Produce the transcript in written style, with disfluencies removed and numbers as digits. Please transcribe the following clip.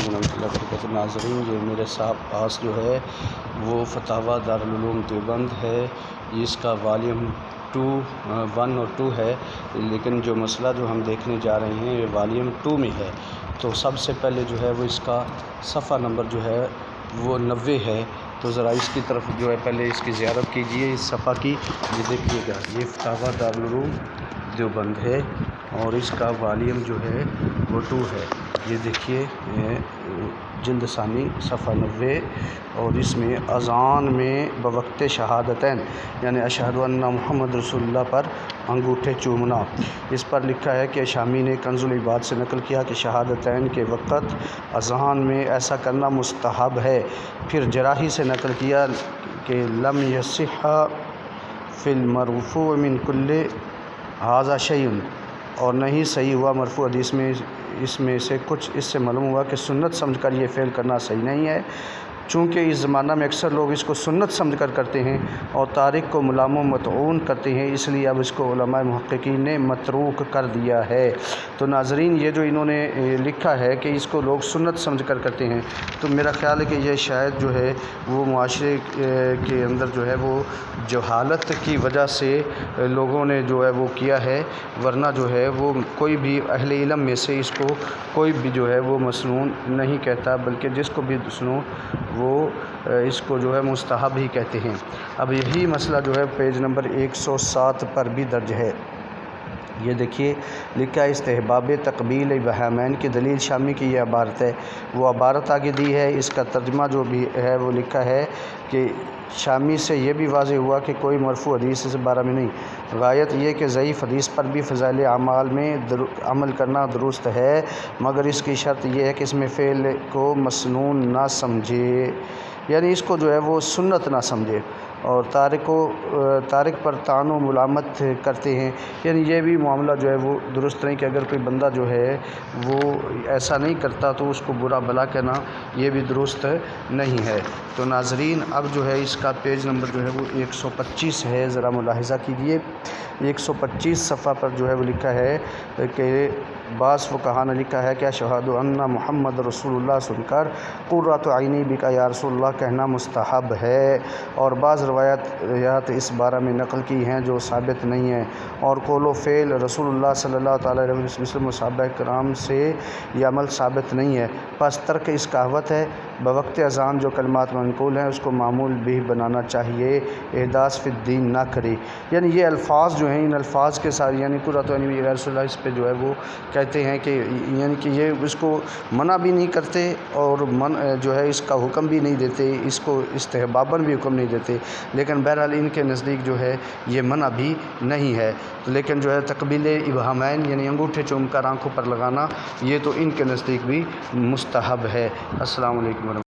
علیکم ورحمۃ اللہ وبرکاتہ۔ ناظرین، یہ میرے پاس جو ہے وہ فتاویٰ دارالعلوم دیوبند ہے، اس کا والیوم 1 اور 2 ہے، لیکن جو مسئلہ جو ہم دیکھنے جا رہے ہیں یہ والیوم 2 میں ہے۔ تو سب سے پہلے جو ہے وہ اس کا صفحہ نمبر جو ہے وہ 90 ہے، تو ذرا اس کی طرف جو ہے پہلے اس کی زیارت کیجئے اس صفحہ کی۔ یہ دیکھیے گا، یہ فتاویٰ دارالعلوم دیوبند ہے اور اس کا والیوم جو ہے وہ 2 ہے۔ یہ دیکھیے جلد ثانی صفحہ 90، اور اس میں اذان میں بوقت شہادتین یعنی اشہد ان محمد رسول اللہ پر انگوٹھے چومنا، اس پر لکھا ہے کہ شامی نے کنز العباد سے نقل کیا کہ شہادتین کے وقت اذان میں ایسا کرنا مستحب ہے۔ پھر جراحی سے نقل کیا کہ لم یصح فی المرفوع من کل ھذا شیء، اور نہیں صحیح ہوا مرفوع حدیث میں اس میں سے کچھ۔ اس سے معلوم ہوا کہ سنت سمجھ کر یہ فعل کرنا صحیح نہیں ہے، چونکہ اس زمانہ میں اکثر لوگ اس کو سنت سمجھ کر کرتے ہیں اور تارک کو ملام و مطعون کرتے ہیں، اس لیے اب اس کو علماء محققین نے متروک کر دیا ہے۔ تو ناظرین، یہ جو انہوں نے لکھا ہے کہ اس کو لوگ سنت سمجھ کر کرتے ہیں، تو میرا خیال ہے کہ یہ شاید جو ہے وہ معاشرے کے اندر جو ہے وہ جہالت کی وجہ سے لوگوں نے جو ہے وہ کیا ہے، ورنہ جو ہے وہ کوئی بھی اہل علم میں سے اس کو کوئی بھی جو ہے وہ مسنون نہیں کہتا، بلکہ جس کو بھی سنو وہ اس کو جو ہے مستحب ہی کہتے ہیں۔ اب یہی مسئلہ جو ہے پیج نمبر 107 پر بھی درج ہے۔ یہ دیکھیے لکھا ہے استحباب تقبیل ابہامین کی دلیل شامی کی یہ عبارت ہے، وہ عبارت آگے دی ہے، اس کا ترجمہ جو بھی ہے وہ لکھا ہے کہ شامی سے یہ بھی واضح ہوا کہ کوئی مرفوع حدیث اس بارے میں نہیں، غایت یہ کہ ضعیف حدیث پر بھی فضائل اعمال میں عمل کرنا درست ہے، مگر اس کی شرط یہ ہے کہ اس میں فعل کو مسنون نہ سمجھے، یعنی اس کو جو ہے وہ سنت نہ سمجھے، اور تارک پر طعن و ملامت کرتے ہیں، یعنی یہ بھی معاملہ جو ہے وہ درست نہیں کہ اگر کوئی بندہ جو ہے وہ ایسا نہیں کرتا تو اس کو برا بھلا کہنا یہ بھی درست نہیں ہے۔ تو ناظرین، اب جو ہے اس کا پیج نمبر جو ہے وہ 125 ہے، ذرا ملاحظہ کیجئے۔ 125 صفحہ پر جو ہے وہ لکھا ہے کہ بعض فقہاء نے لکھا ہے کہ اشہد ان محمد رسول اللہ سن کر قرۃ عینی بک یا رسول اللہ کہنا مستحب ہے، اور بعض روایات اس بارے میں نقل کی ہیں جو ثابت نہیں ہیں، اور قول و فعل رسول اللہ صلی اللہ تعالیٰ علیہ وسلم و صحابہ کرام سے یہ عمل ثابت نہیں ہے، پس ترک اس کہاوت ہے۔ بوقت اذان جو کلمات منقول ہیں اس کو معمول بھی بنانا چاہیے، احداث فی الدین نہ کرے، یعنی یہ الفاظ جو ہیں ان الفاظ کے ساتھ یعنی قرۃ عینی یا رسول اللہ اس پہ جو ہے وہ کہتے ہیں کہ یعنی کہ یہ اس کو منع بھی نہیں کرتے اور جو ہے اس کا حکم بھی نہیں دیتے، اس کو استحباباً بھی حکم نہیں دیتے، لیکن بہرحال ان کے نزدیک جو ہے یہ منع بھی نہیں ہے، لیکن جو ہے تقبیل ابہامین یعنی انگوٹھے چوم کر آنکھوں پر لگانا یہ تو ان کے نزدیک بھی مستحب ہے۔ السلام علیکم ورحمۃ اللہ۔